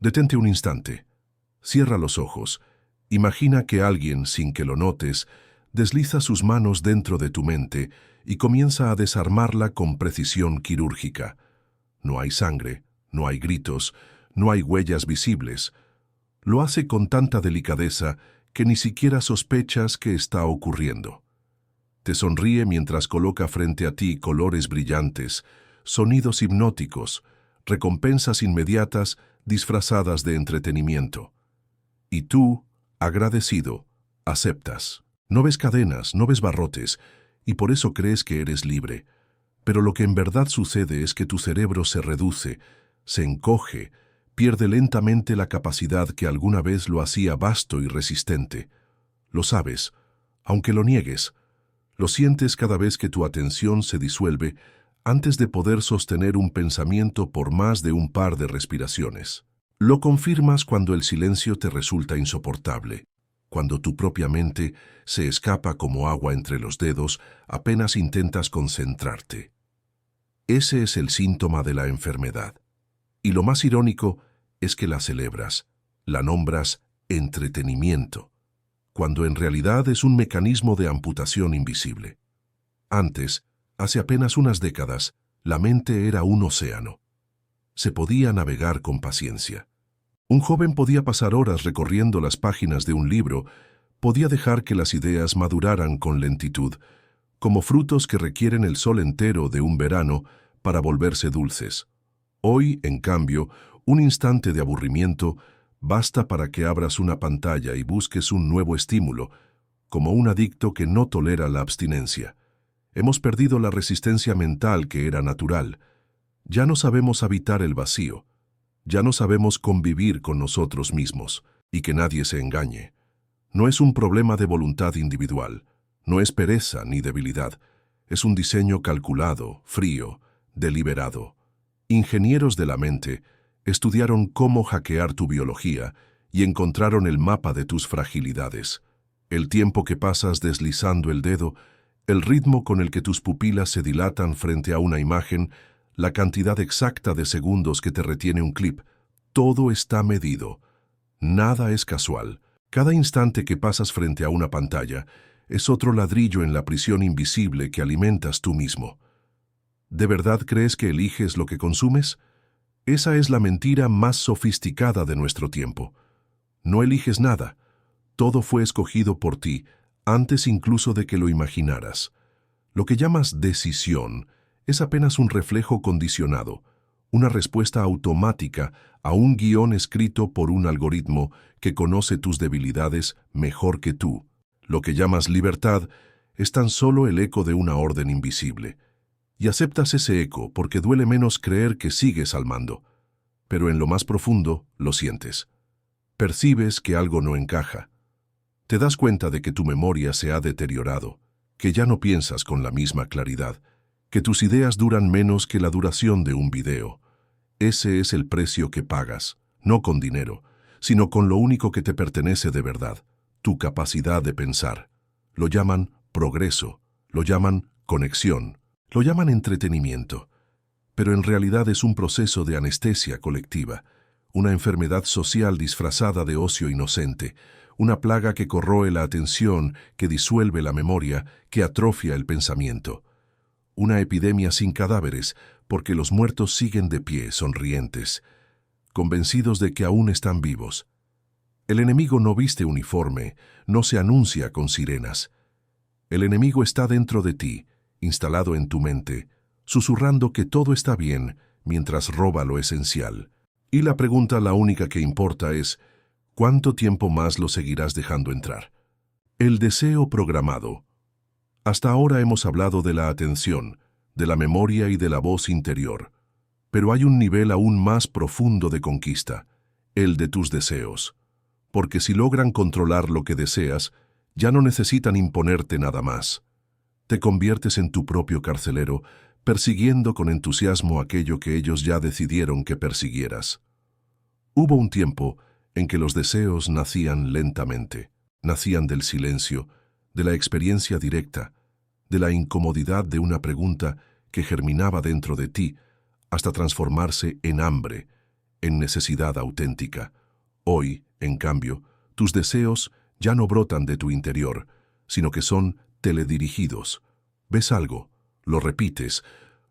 Detente un instante. Cierra los ojos. Imagina que alguien, sin que lo notes, desliza sus manos dentro de tu mente y comienza a desarmarla con precisión quirúrgica. No hay sangre, no hay gritos, no hay huellas visibles. Lo hace con tanta delicadeza que ni siquiera sospechas que está ocurriendo. Te sonríe mientras coloca frente a ti colores brillantes, sonidos hipnóticos, recompensas inmediatas disfrazadas de entretenimiento. Y tú, agradecido, aceptas. No ves cadenas, no ves barrotes, y por eso crees que eres libre. Pero lo que en verdad sucede es que tu cerebro se reduce, se encoge, pierde lentamente la capacidad que alguna vez lo hacía vasto y resistente. Lo sabes, aunque lo niegues. Lo sientes cada vez que tu atención se disuelve antes de poder sostener un pensamiento por más de un par de respiraciones. Lo confirmas cuando el silencio te resulta insoportable, cuando tu propia mente se escapa como agua entre los dedos apenas intentas concentrarte. Ese es el síntoma de la enfermedad. Y lo más irónico es que la celebras, la nombras entretenimiento, cuando en realidad es un mecanismo de amputación invisible. Antes, hace apenas unas décadas, la mente era un océano. Se podía navegar con paciencia. Un joven podía pasar horas recorriendo las páginas de un libro, podía dejar que las ideas maduraran con lentitud, como frutos que requieren el sol entero de un verano para volverse dulces. Hoy, en cambio, un instante de aburrimiento basta para que abras una pantalla y busques un nuevo estímulo, como un adicto que no tolera la abstinencia. Hemos perdido la resistencia mental que era natural. Ya no sabemos habitar el vacío. Ya no sabemos convivir con nosotros mismos. Y que nadie se engañe. No es un problema de voluntad individual. No es pereza ni debilidad. Es un diseño calculado, frío, deliberado. Ingenieros de la mente estudiaron cómo hackear tu biología y encontraron el mapa de tus fragilidades. El tiempo que pasas deslizando el dedo, el ritmo con el que tus pupilas se dilatan frente a una imagen, la cantidad exacta de segundos que te retiene un clip, todo está medido. Nada es casual. Cada instante que pasas frente a una pantalla es otro ladrillo en la prisión invisible que alimentas tú mismo. ¿De verdad crees que eliges lo que consumes? Esa es la mentira más sofisticada de nuestro tiempo. No eliges nada. Todo fue escogido por ti, antes incluso de que lo imaginaras. Lo que llamas decisión es apenas un reflejo condicionado, una respuesta automática a un guión escrito por un algoritmo que conoce tus debilidades mejor que tú. Lo que llamas libertad es tan solo el eco de una orden invisible. Y aceptas ese eco porque duele menos creer que sigues al mando. Pero en lo más profundo lo sientes. Percibes que algo no encaja. Te das cuenta de que tu memoria se ha deteriorado, que ya no piensas con la misma claridad, que tus ideas duran menos que la duración de un video. Ese es el precio que pagas, no con dinero, sino con lo único que te pertenece de verdad, tu capacidad de pensar. Lo llaman progreso, lo llaman conexión. Lo llaman entretenimiento, pero en realidad es un proceso de anestesia colectiva, una enfermedad social disfrazada de ocio inocente, una plaga que corroe la atención, que disuelve la memoria, que atrofia el pensamiento. Una epidemia sin cadáveres, porque los muertos siguen de pie, sonrientes, convencidos de que aún están vivos. El enemigo no viste uniforme, no se anuncia con sirenas. El enemigo está dentro de ti, instalado en tu mente, susurrando que todo está bien mientras roba lo esencial. Y la pregunta, la única que importa, es ¿cuánto tiempo más lo seguirás dejando entrar? El deseo programado. Hasta ahora hemos hablado de la atención, de la memoria y de la voz interior. Pero hay un nivel aún más profundo de conquista, el de tus deseos. Porque si logran controlar lo que deseas, ya no necesitan imponerte nada más. Te conviertes en tu propio carcelero, persiguiendo con entusiasmo aquello que ellos ya decidieron que persiguieras. Hubo un tiempo en que los deseos nacían lentamente, nacían del silencio, de la experiencia directa, de la incomodidad de una pregunta que germinaba dentro de ti, hasta transformarse en hambre, en necesidad auténtica. Hoy, en cambio, tus deseos ya no brotan de tu interior, sino que son teledirigidos. Ves algo, lo repites,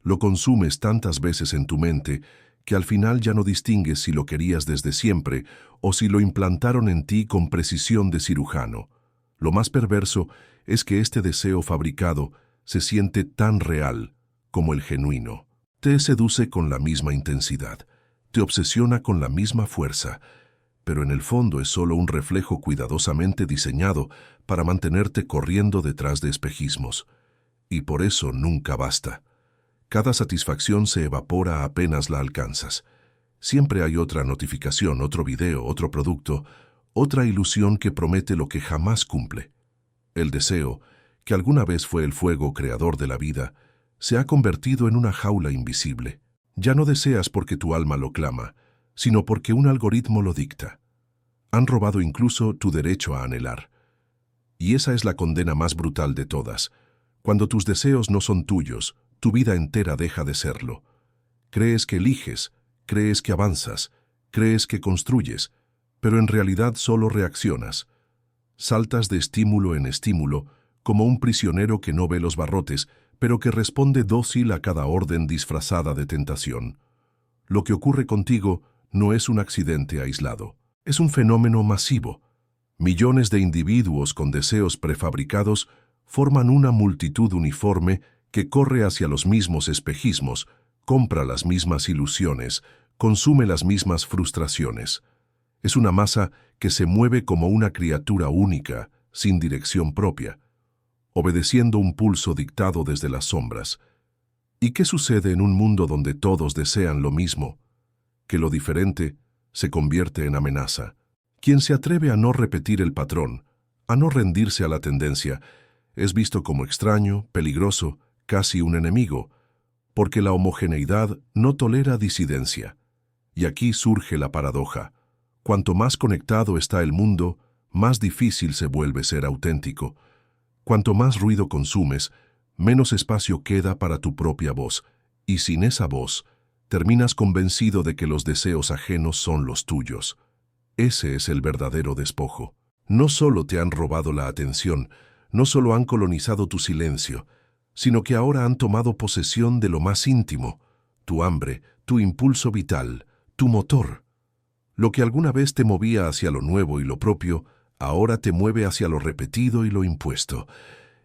lo consumes tantas veces en tu mente que al final ya no distingues si lo querías desde siempre o si lo implantaron en ti con precisión de cirujano. Lo más perverso es que este deseo fabricado se siente tan real como el genuino. Te seduce con la misma intensidad, te obsesiona con la misma fuerza, pero en el fondo es solo un reflejo cuidadosamente diseñado para mantenerte corriendo detrás de espejismos. Y por eso nunca basta. Cada satisfacción se evapora apenas la alcanzas. Siempre hay otra notificación, otro video, otro producto, otra ilusión que promete lo que jamás cumple. El deseo, que alguna vez fue el fuego creador de la vida, se ha convertido en una jaula invisible. Ya no deseas porque tu alma lo clama, sino porque un algoritmo lo dicta. Han robado incluso tu derecho a anhelar. Y esa es la condena más brutal de todas. Cuando tus deseos no son tuyos, tu vida entera deja de serlo. Crees que eliges, crees que avanzas, crees que construyes, pero en realidad solo reaccionas. Saltas de estímulo en estímulo, como un prisionero que no ve los barrotes, pero que responde dócil a cada orden disfrazada de tentación. Lo que ocurre contigo no es un accidente aislado, es un fenómeno masivo. Millones de individuos con deseos prefabricados forman una multitud uniforme que corre hacia los mismos espejismos, compra las mismas ilusiones, consume las mismas frustraciones. Es una masa que se mueve como una criatura única, sin dirección propia, obedeciendo un pulso dictado desde las sombras. ¿Y qué sucede en un mundo donde todos desean lo mismo? Que lo diferente se convierte en amenaza. Quien se atreve a no repetir el patrón, a no rendirse a la tendencia, es visto como extraño, peligroso, casi un enemigo, porque la homogeneidad no tolera disidencia. Y aquí surge la paradoja. Cuanto más conectado está el mundo, más difícil se vuelve ser auténtico. Cuanto más ruido consumes, menos espacio queda para tu propia voz, y sin esa voz, terminas convencido de que los deseos ajenos son los tuyos. Ese es el verdadero despojo. No solo te han robado la atención, no solo han colonizado tu silencio, sino que ahora han tomado posesión de lo más íntimo, tu hambre, tu impulso vital, tu motor. Lo que alguna vez te movía hacia lo nuevo y lo propio, ahora te mueve hacia lo repetido y lo impuesto.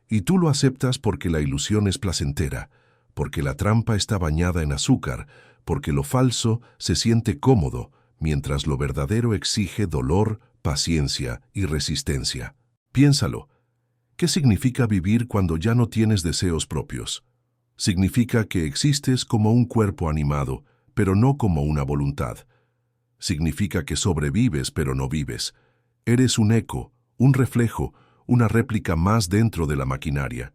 Y tú lo aceptas porque la ilusión es placentera, porque la trampa está bañada en azúcar, porque lo falso se siente cómodo, mientras lo verdadero exige dolor, paciencia y resistencia. Piénsalo. ¿Qué significa vivir cuando ya no tienes deseos propios? Significa que existes como un cuerpo animado, pero no como una voluntad. Significa que sobrevives, pero no vives. Eres un eco, un reflejo, una réplica más dentro de la maquinaria.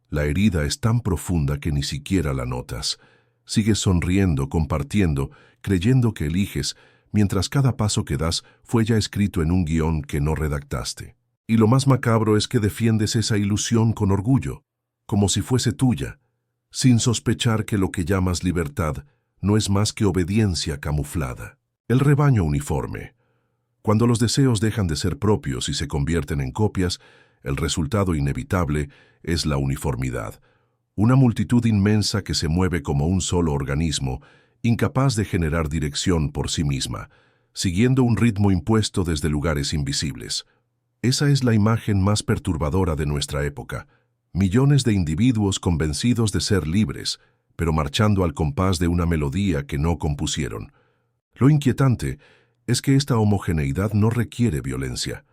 La herida es tan profunda que ni siquiera la notas. Sigues sonriendo, compartiendo, creyendo que eliges, mientras cada paso que das fue ya escrito en un guión que no redactaste. Y lo más macabro es que defiendes esa ilusión con orgullo, como si fuese tuya, sin sospechar que lo que llamas libertad no es más que obediencia camuflada. El rebaño uniforme. Cuando los deseos dejan de ser propios y se convierten en copias, el resultado inevitable es la uniformidad. Una multitud inmensa que se mueve como un solo organismo, incapaz de generar dirección por sí misma, siguiendo un ritmo impuesto desde lugares invisibles. Esa es la imagen más perturbadora de nuestra época. Millones de individuos convencidos de ser libres, pero marchando al compás de una melodía que no compusieron. Lo inquietante es que esta homogeneidad no requiere violencia.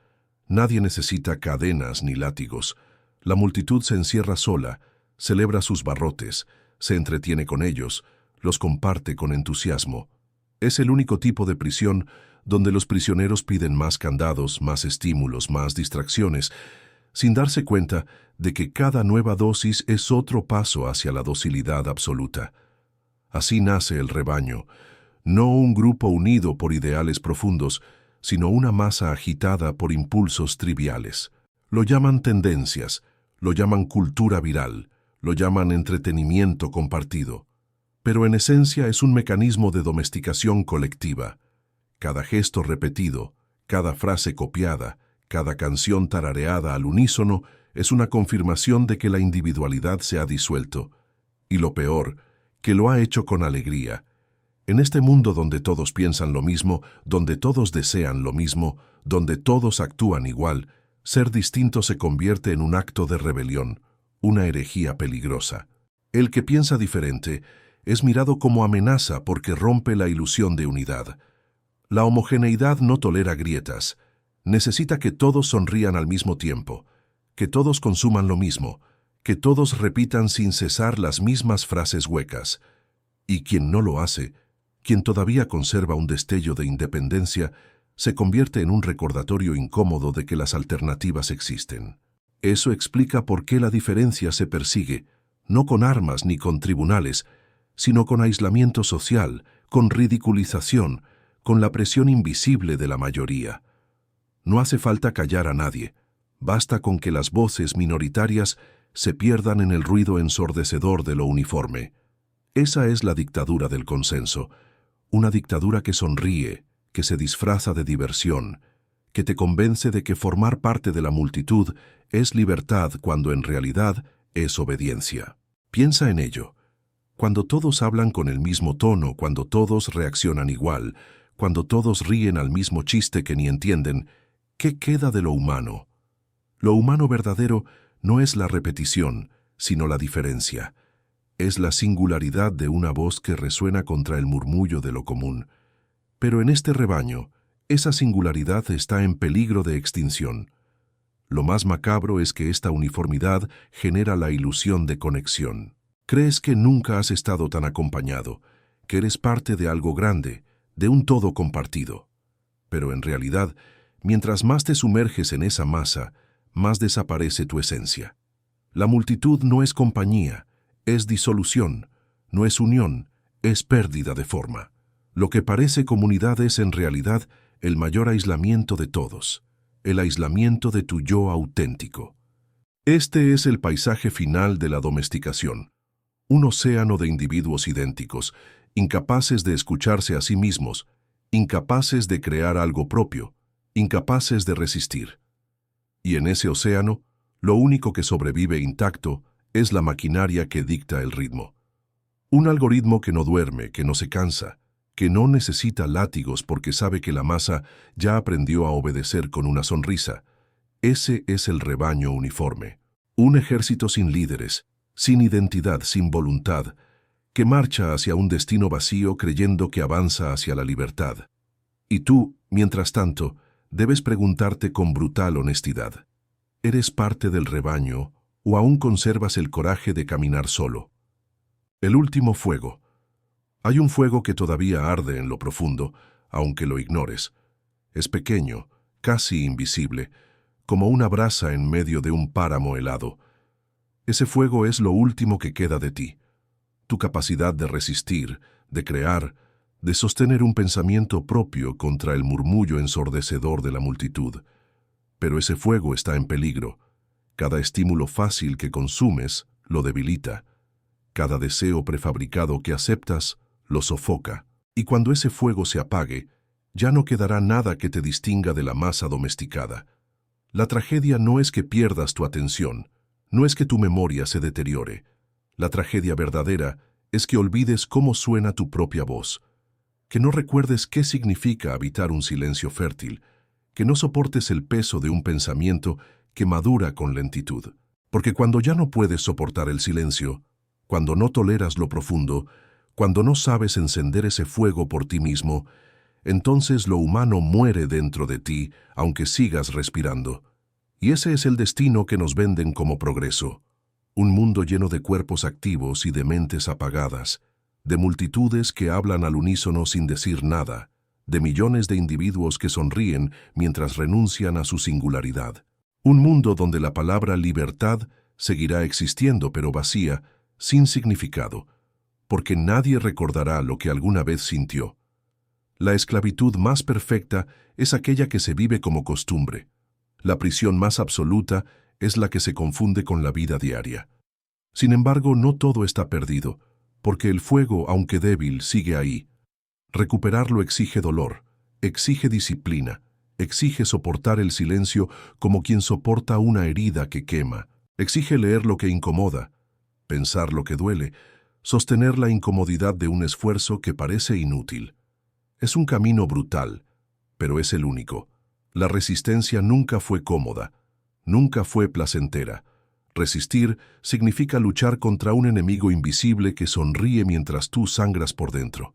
Nadie necesita cadenas ni látigos. La multitud se encierra sola, celebra sus barrotes, se entretiene con ellos, los comparte con entusiasmo. Es el único tipo de prisión donde los prisioneros piden más candados, más estímulos, más distracciones, sin darse cuenta de que cada nueva dosis es otro paso hacia la docilidad absoluta. Así nace el rebaño, no un grupo unido por ideales profundos, sino una masa agitada por impulsos triviales. Lo llaman tendencias, lo llaman cultura viral, lo llaman entretenimiento compartido. pero en esencia es un mecanismo de domesticación colectiva. Cada gesto repetido, cada frase copiada, cada canción tarareada al unísono es una confirmación de que la individualidad se ha disuelto. Y lo peor, que lo ha hecho con alegría. En este mundo donde todos piensan lo mismo, donde todos desean lo mismo, donde todos actúan igual, ser distinto se convierte en un acto de rebelión, una herejía peligrosa. El que piensa diferente es mirado como amenaza porque rompe la ilusión de unidad. La homogeneidad no tolera grietas. Necesita que todos sonrían al mismo tiempo, que todos consuman lo mismo, que todos repitan sin cesar las mismas frases huecas. Y quien no lo hace, quien todavía conserva un destello de independencia, se convierte en un recordatorio incómodo de que las alternativas existen. Eso explica por qué la diferencia se persigue, no con armas ni con tribunales, sino con aislamiento social, con ridiculización, con la presión invisible de la mayoría. No hace falta callar a nadie, basta con que las voces minoritarias se pierdan en el ruido ensordecedor de lo uniforme. Esa es la dictadura del consenso, una dictadura que sonríe, que se disfraza de diversión, que te convence de que formar parte de la multitud es libertad cuando en realidad es obediencia. Piensa en ello. Cuando todos hablan con el mismo tono, cuando todos reaccionan igual, cuando todos ríen al mismo chiste que ni entienden, ¿qué queda de lo humano? Lo humano verdadero no es la repetición, sino la diferencia. Es la singularidad de una voz que resuena contra el murmullo de lo común. Pero en este rebaño, esa singularidad está en peligro de extinción. Lo más macabro es que esta uniformidad genera la ilusión de conexión. Crees que nunca has estado tan acompañado, que eres parte de algo grande, de un todo compartido. Pero en realidad, mientras más te sumerges en esa masa, más desaparece tu esencia. La multitud no es compañía, es disolución, no es unión, es pérdida de forma. Lo que parece comunidad es en realidad el mayor aislamiento de todos, el aislamiento de tu yo auténtico. Este es el paisaje final de la domesticación. Un océano de individuos idénticos, incapaces de escucharse a sí mismos, incapaces de crear algo propio, incapaces de resistir. Y en ese océano, lo único que sobrevive intacto es la maquinaria que dicta el ritmo. Un algoritmo que no duerme, que no se cansa, que no necesita látigos porque sabe que la masa ya aprendió a obedecer con una sonrisa. Ese es el rebaño uniforme. Un ejército sin líderes, sin identidad, sin voluntad, que marcha hacia un destino vacío creyendo que avanza hacia la libertad. Y tú, mientras tanto, debes preguntarte con brutal honestidad: ¿eres parte del rebaño o aún conservas el coraje de caminar solo? El último fuego. Hay un fuego que todavía arde en lo profundo, aunque lo ignores. Es pequeño, casi invisible, como una brasa en medio de un páramo helado. Ese fuego es lo último que queda de ti. Tu capacidad de resistir, de crear, de sostener un pensamiento propio contra el murmullo ensordecedor de la multitud. Pero ese fuego está en peligro. Cada estímulo fácil que consumes lo debilita. Cada deseo prefabricado que aceptas lo sofoca. Y cuando ese fuego se apague, ya no quedará nada que te distinga de la masa domesticada. La tragedia no es que pierdas tu atención, no es que tu memoria se deteriore. La tragedia verdadera es que olvides cómo suena tu propia voz, que no recuerdes qué significa habitar un silencio fértil, que no soportes el peso de un pensamiento que madura con lentitud. Porque cuando ya no puedes soportar el silencio, cuando no toleras lo profundo, cuando no sabes encender ese fuego por ti mismo, entonces lo humano muere dentro de ti, aunque sigas respirando. Y ese es el destino que nos venden como progreso. Un mundo lleno de cuerpos activos y de mentes apagadas, de multitudes que hablan al unísono sin decir nada, de millones de individuos que sonríen mientras renuncian a su singularidad. Un mundo donde la palabra libertad seguirá existiendo pero vacía, sin significado, porque nadie recordará lo que alguna vez sintió. La esclavitud más perfecta es aquella que se vive como costumbre. La prisión más absoluta es la que se confunde con la vida diaria. Sin embargo, no todo está perdido. porque el fuego, aunque débil, sigue ahí. Recuperarlo exige dolor, exige disciplina, exige soportar el silencio como quien soporta una herida que quema, exige leer lo que incomoda, pensar lo que duele, sostener la incomodidad de un esfuerzo que parece inútil. Es un camino brutal, pero es el único. La resistencia nunca fue cómoda, nunca fue placentera. Resistir significa luchar contra un enemigo invisible que sonríe mientras tú sangras por dentro.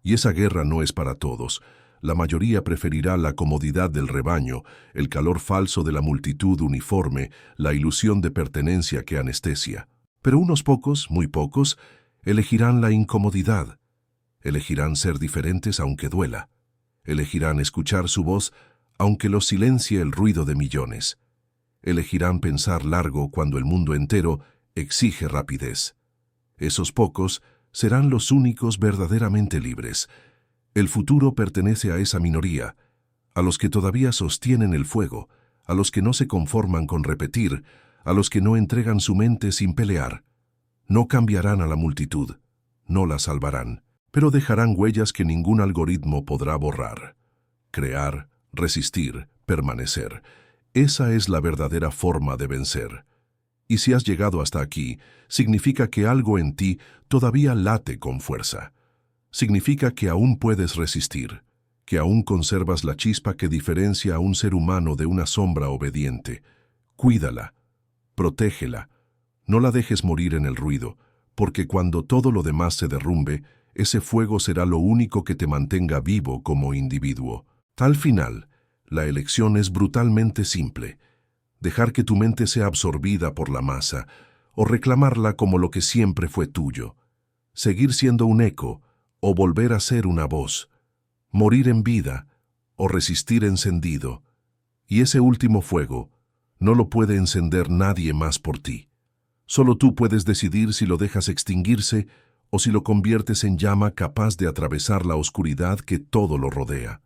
Y esa guerra no es para todos. La mayoría preferirá la comodidad del rebaño, el calor falso de la multitud uniforme, la ilusión de pertenencia que anestesia. Pero unos pocos, muy pocos, elegirán la incomodidad. Elegirán ser diferentes aunque duela. Elegirán escuchar su voz aunque los silencie el ruido de millones. Elegirán pensar largo cuando el mundo entero exige rapidez. Esos pocos serán los únicos verdaderamente libres. El futuro pertenece a esa minoría, a los que todavía sostienen el fuego, a los que no se conforman con repetir, a los que no entregan su mente sin pelear. No cambiarán a la multitud, no la salvarán, pero dejarán huellas que ningún algoritmo podrá borrar. Crear, resistir, permanecer. Esa es la verdadera forma de vencer. Y si has llegado hasta aquí, significa que algo en ti todavía late con fuerza. Significa que aún puedes resistir, que aún conservas la chispa que diferencia a un ser humano de una sombra obediente. Cuídala, protégela, no la dejes morir en el ruido, porque cuando todo lo demás se derrumbe, ese fuego será lo único que te mantenga vivo como individuo. Al final, la elección es brutalmente simple: dejar que tu mente sea absorbida por la masa, o reclamarla como lo que siempre fue tuyo. Seguir siendo un eco, o volver a ser una voz. Morir en vida, o resistir encendido. Y ese último fuego no lo puede encender nadie más por ti. Solo tú puedes decidir si lo dejas extinguirse o si lo conviertes en llama capaz de atravesar la oscuridad que todo lo rodea.